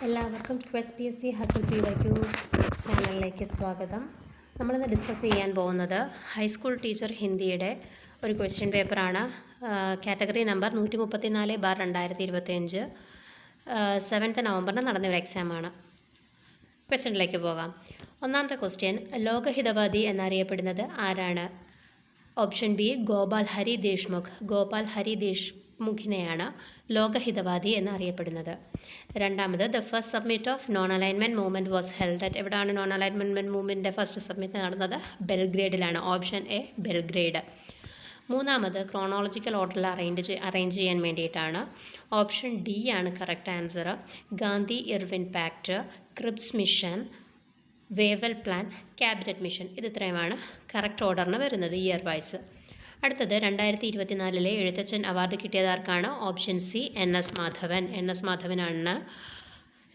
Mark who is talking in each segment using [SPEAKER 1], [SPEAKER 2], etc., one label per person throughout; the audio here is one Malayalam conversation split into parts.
[SPEAKER 1] എല്ലാവർക്കും quiz P S C hustle P Y Q ചാനലിലേക്ക് സ്വാഗതം. നമ്മളിന്ന് ഡിസ്കസ് ചെയ്യാൻ പോകുന്നത് ഹൈസ്കൂൾ ടീച്ചർ ഹിന്ദിയുടെ ഒരു ക്വസ്റ്റ്യൻ പേപ്പറാണ്. കാറ്റഗറി നമ്പർ 134/2025 7th നവംബറിന് നടന്ന ഒരു എക്സാമാണ്. ക്വസ്റ്റ്യനിലേക്ക് പോകാം. ഒന്നാമത്തെ ക്വസ്റ്റ്യൻ, ലോകഹിതവാദി എന്നറിയപ്പെടുന്നത് ആരാണ്? Option B Gopal Hari Deshmukh. ഗോപാൽ ഹരി ദേശ്മുഖിനെയാണ് ലോകഹിതവാദി എന്നറിയപ്പെടുന്നത്. രണ്ടാമത്, the first summit of non alignment movement was held at. എവിടെയാണ് നോൺ അലൈൻമെൻറ്റ് മൂവ്മെൻറ്റിൻ്റെ ഫസ്റ്റ് സബ്മിറ്റ് നടന്നത്? ബെൽഗ്രേഡിലാണ്. Option A Belgrade. മൂന്നാമത്, ക്രോണോളജിക്കൽ ഓർഡറിൽ അറേഞ്ച് ചെയ്യാൻ വേണ്ടിയിട്ടാണ്. ഓപ്ഷൻ ഡി ആണ് correct answer. Gandhi Irwin pact, Cripps mission, Wavell plan, cabinet mission. ഇത് ഇത്രയുമാണ് കറക്റ്റ് ഓർഡറിന് വരുന്നത് ഇയർ വൈസ്. അടുത്തത് 2024 എഴുത്തച്ഛൻ അവാർഡ് കിട്ടിയതാർക്കാണ്? Option C NS Madhavan. NS മാധവനാണ്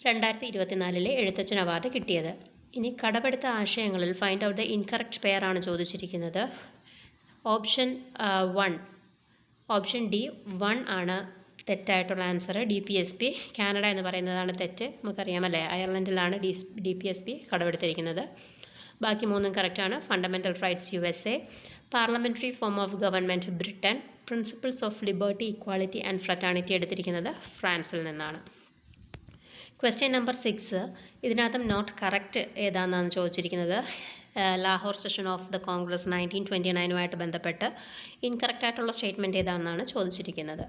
[SPEAKER 1] 2024 Ezhuthachan award കിട്ടിയത്. ഇനി കടമെടുത്ത ആശയങ്ങളിൽ find out the incorrect pair ആണ് ചോദിച്ചിരിക്കുന്നത്. ഓപ്ഷൻ 1, ഓപ്ഷൻ ഡി 1 ആണ് തെറ്റായിട്ടുള്ള ആൻസർ. DPSP കാനഡ എന്ന് പറയുന്നതാണ് തെറ്റ്. നമുക്കറിയാമല്ലേ, അയർലൻഡിലാണ് DPSP കടമെടുത്തിരിക്കുന്നത്. ബാക്കി മൂന്നും കറക്റ്റാണ്. Fundamental rights USA, parliamentary form of government Britain, principles of liberty, equality and fraternity എടുത്തിരിക്കുന്നത് ഫ്രാൻസിൽ നിന്നാണ്. ക്വസ്റ്റ്യൻ നമ്പർ 6, ഇതിനകത്തും നോട്ട് കറക്റ്റ് ഏതാണെന്നാണ് ചോദിച്ചിരിക്കുന്നത്. Lahore session of the Congress 1929 ബന്ധപ്പെട്ട് ഇൻകറക്റ്റായിട്ടുള്ള സ്റ്റേറ്റ്മെൻറ്റ് ഏതാണെന്നാണ് ചോദിച്ചിരിക്കുന്നത്.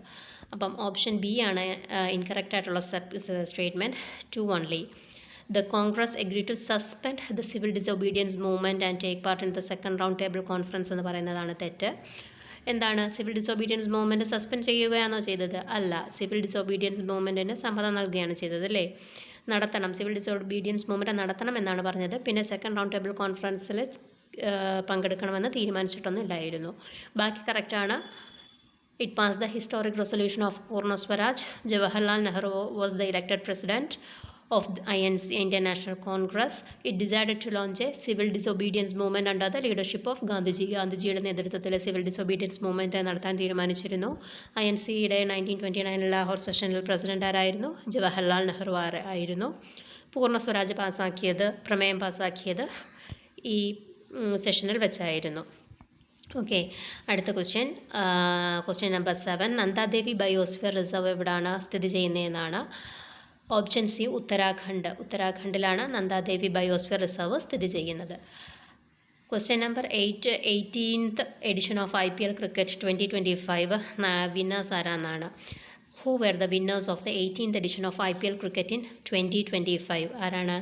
[SPEAKER 1] അപ്പം ഓപ്ഷൻ ബി ആണ് ഇൻകറക്റ്റായിട്ടുള്ള statement. 2 only. The Congress agreed to suspend the civil disobedience movement and take part in the second round table conference എന്ന് പറയുന്നതാണ് തെറ്റ്. എന്താണ് സിവിൽ ഡിസോബീഡിയൻസ് മൂവ്മെൻറ്റ് സസ്പെൻഡ് ചെയ്യുകയാണോ ചെയ്തത്? അല്ല, സിവിൽ ഡിസോബീഡിയൻസ് മൂവ്മെൻറ്റിന് സമ്മതം നൽകുകയാണ് ചെയ്തത് അല്ലേ. നടത്തണം, സിവിൽ ഡിസോബീഡിയൻസ് മൂവ്മെൻറ്റ് നടത്തണം എന്നാണ് പറഞ്ഞത്. പിന്നെ സെക്കൻഡ് റൗണ്ട് ടേബിൾ കോൺഫറൻസിൽ പങ്കെടുക്കണമെന്ന് തീരുമാനിച്ചിട്ടൊന്നും ഇല്ലായിരുന്നു. ബാക്കി കറക്റ്റാണ്. It passed the historic resolution of Purna Swaraj. Jawaharlal Nehru was the elected president of the INC, Indian National Congress. It decided to launch a civil disobedience movement under the leadership of Gandhiji. ഗാന്ധിജിയുടെ നേതൃത്വത്തിൽ സിവിൽ ഡിസോബീഡിയൻസ് മൂവ്മെൻറ്റ് നടത്താൻ തീരുമാനിച്ചിരുന്നു. INCയുടെ 1929 ലാഹോർ സെഷനിൽ പ്രസിഡന്റ് ആരായിരുന്നു? ജവഹർലാൽ നെഹ്റു ആയിരുന്നു. പൂർണ്ണ സ്വരാജ് പ്രമേയം പാസ്സാക്കിയത് ഈ സെഷനിൽ വെച്ചായിരുന്നു. ഓക്കെ, അടുത്ത question number 7, Nanda Devi biosphere reserve എവിടെയാണ് സ്ഥിതി ചെയ്യുന്നതെന്നാണ്. ഓപ്ഷൻ സി ഉത്തരാഖണ്ഡിലാണ് നന്ദാദേവി ബയോസ്ഫിയർ റിസർവ് സ്ഥിതി ചെയ്യുന്നത്. Question number 8, 18th edition of IPL cricket 2025 winners ആരാന്നാണ്. Who were the winners of the 18th edition of IPL cricket in 2025? ആരാണ്?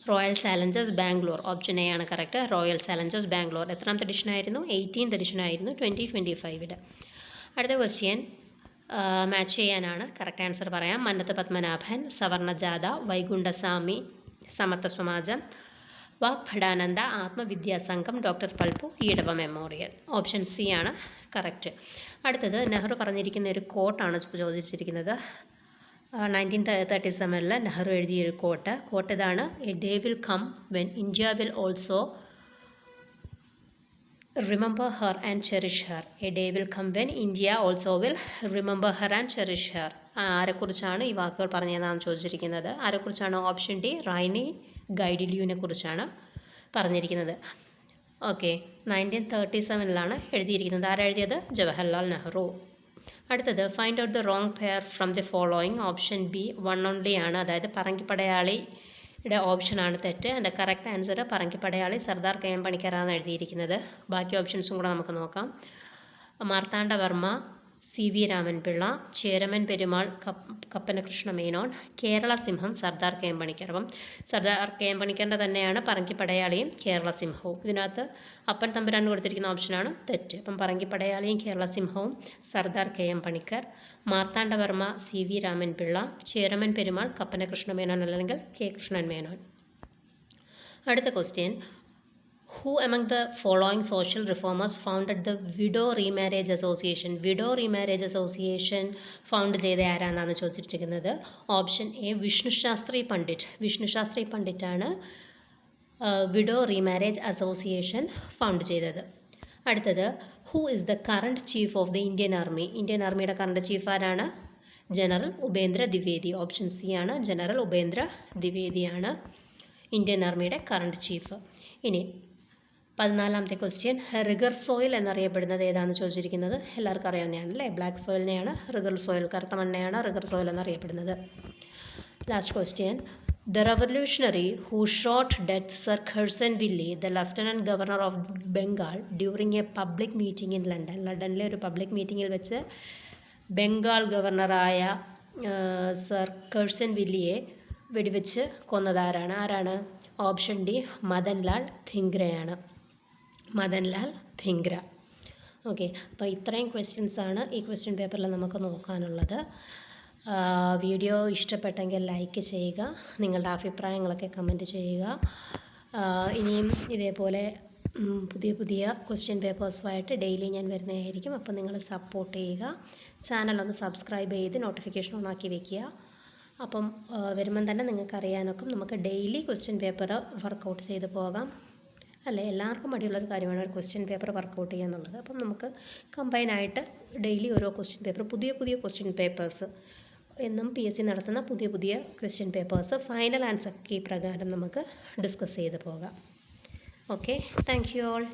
[SPEAKER 1] Royal Challengers Bangalore. Option A ആണ് കറക്റ്റ്. Royal Challengers Bangalore. എത്രാമത്തെ എഡിഷനായിരുന്നു? 18th എഡിഷനായിരുന്നു 2025. അടുത്ത ക്വസ്റ്റ്യൻ മാച്ച് ചെയ്യാനാണ്. കറക്റ്റ് ആൻസർ പറയാം. Mannathu Padmanabhan, സവർണജാഥ, Vaikunda Swami Samathwa Samajam, Vagbhatananda Atmavidya Sangham, doctor Palpu Ezhava memorial. Option C ആണ് കറക്റ്റ്. അടുത്തത് നെഹ്റു പറഞ്ഞിരിക്കുന്ന ഒരു കോട്ടാണ് ചോദിച്ചിരിക്കുന്നത്. 1937 നെഹ്റു എഴുതിയൊരു കോട്ട് ഇതാണ്. A day will come when India will also remember her and cherish her. A day will come when India also will remember her and cherish her. ആരെക്കുറിച്ചാണ് ഈ വാക്കുകൾ പറഞ്ഞതെന്നാണ് ചോദിച്ചിരിക്കുന്നത്. ആരെക്കുറിച്ചാണ്? ഓപ്ഷൻ ഡി റായിനി ഗൈഡിലിയുവിനെ കുറിച്ചാണ് പറഞ്ഞിരിക്കുന്നത്. ഓക്കെ, 1937 എഴുതിയിരിക്കുന്നത്. ആരെഴുതിയത്? ജവഹർലാൽ നെഹ്റു. അടുത്തത്, find out the wrong pair from the following. Option B 1 only ആണ്, അതായത് പറങ്കിപ്പടയാളിയുടെ ഓപ്ഷനാണ് തെറ്റ്. അതിൻ്റെ കറക്റ്റ് ആൻസർ പറങ്കിപ്പടയാളി സർദാർ KM പണിക്കറാണ് എഴുതിയിരിക്കുന്നത്. ബാക്കി ഓപ്ഷൻസും കൂടെ നമുക്ക് നോക്കാം. മാർത്താണ്ഡവർമ്മ, CV രാമൻപിള്ള, ചേരമൻ പെരുമാൾ കപ്പനകൃഷ്ണ മേനോൻ, കേരള സിംഹം സർദാർ KM പണിക്കർ. അപ്പം സർദാർ KM പണിക്കറിൻ്റെ തന്നെയാണ് പറങ്കിപ്പടയാളിയും കേരള സിംഹവും. ഇതിനകത്ത് അപ്പൻ തമ്പുരാൻ കൊടുത്തിരിക്കുന്ന ഓപ്ഷനാണ് തെറ്റ്. അപ്പം പറങ്കിപ്പടയാളിയും കേരള സിംഹവും സർദാർ KM പണിക്കർ, മാർത്താണ്ഡവർമ്മ CV രാമൻപിള്ള, ചേരമൻ പെരുമാൾ കപ്പനകൃഷ്ണ മേനോൻ അല്ലെങ്കിൽ K കൃഷ്ണൻ മേനോൻ. അടുത്ത question, Who among the following social reformers founded the Widow Remarriage Association? Widow Remarriage Association found ചെയ്ത ആരാന്നാണ് ചോദിച്ചിരിക്കുന്നത്. ഓപ്ഷൻ എ വിഷ്ണു ശാസ്ത്രി പണ്ഡിറ്റാണ് വിഡോ റീമാരേജ് അസോസിയേഷൻ ഫൗണ്ട് ചെയ്തത്. അടുത്തത്, who is the current chief of the Indian army? Indian ആർമിയുടെ കറണ്ട് ചീഫ് ആരാണ്? General Upendra Dwivedi. Option C ആണ്, ജനറൽ ഉപേന്ദ്ര ദ്വിവേദിയാണ് ഇന്ത്യൻ ആർമിയുടെ കറണ്ട് ചീഫ്. ഇനി 14ാമത്തെ ക്വസ്റ്റ്യൻ, റിഗർ സോയിൽ എന്നറിയപ്പെടുന്നത് ഏതാണെന്ന് ചോദിച്ചിരിക്കുന്നത്. എല്ലാവർക്കും അറിയാവുന്നതാണ് അല്ലേ, ബ്ലാക്ക് സോയിലിനെയാണ് റിഗർ സോയിൽ, കറുത്ത മണ്ണയാണ് റിഗർ സോയിൽ എന്നറിയപ്പെടുന്നത്. Last question, the revolutionary who shot dead sir Curzon Wyllie, the lieutenant governor of Bengal during a public meeting in London. ലണ്ടനിലെ ഒരു പബ്ലിക് മീറ്റിങ്ങിൽ വെച്ച് ബംഗാൾ ഗവർണറായ സർ കഴ്സൺ വില്ലിയെ വെടിവെച്ച് കൊന്നതാരാണ്? ആരാണ്? ഓപ്ഷൻ ഡി മദൻലാൽ ധിംഗ്രയാണ്. മദൻലാൽ ധിംഗ്ര. ഓക്കെ, അപ്പോൾ ഇത്രയും ക്വസ്റ്റ്യൻസാണ് ഈ ക്വസ്റ്റ്യൻ പേപ്പറിൽ നമുക്ക് നോക്കാനുള്ളത്. വീഡിയോ ഇഷ്ടപ്പെട്ടെങ്കിൽ ലൈക്ക് ചെയ്യുക, നിങ്ങളുടെ അഭിപ്രായങ്ങളൊക്കെ കമൻറ്റ് ചെയ്യുക. ഇനിയും ഇതേപോലെ പുതിയ പുതിയ ക്വസ്റ്റ്യൻ പേപ്പേഴ്സുമായിട്ട് ഡെയിലി ഞാൻ വരുന്നതായിരിക്കും. അപ്പോൾ നിങ്ങൾ സപ്പോർട്ട് ചെയ്യുക, ചാനലൊന്ന് സബ്സ്ക്രൈബ് ചെയ്ത് നോട്ടിഫിക്കേഷൻ ഓണാക്കി വയ്ക്കുക. അപ്പം വരുമ്പം തന്നെ നിങ്ങൾക്ക് അറിയാനൊക്കെ നമുക്ക് ഡെയിലി ക്വസ്റ്റ്യൻ പേപ്പർ വർക്കൗട്ട് ചെയ്ത് പോകാം അല്ലേ. എല്ലാവർക്കും മടിയുള്ളൊരു കാര്യമാണ് ഒരു ക്വസ്റ്റ്യൻ പേപ്പർ വർക്കൗട്ട് ചെയ്യുക എന്നുള്ളത്. അപ്പം നമുക്ക് കമ്പൈനായിട്ട് ഡെയിലി ഓരോ ക്വസ്റ്റ്യൻ പേപ്പർ, പുതിയ പുതിയ ക്വസ്റ്റ്യൻ പേപ്പേഴ്സ്, എന്നും PSC നടത്തുന്ന പുതിയ പുതിയ question papers final answer key പ്രകാരം നമുക്ക് ഡിസ്കസ് ചെയ്ത് പോകാം. Okay, thank you all.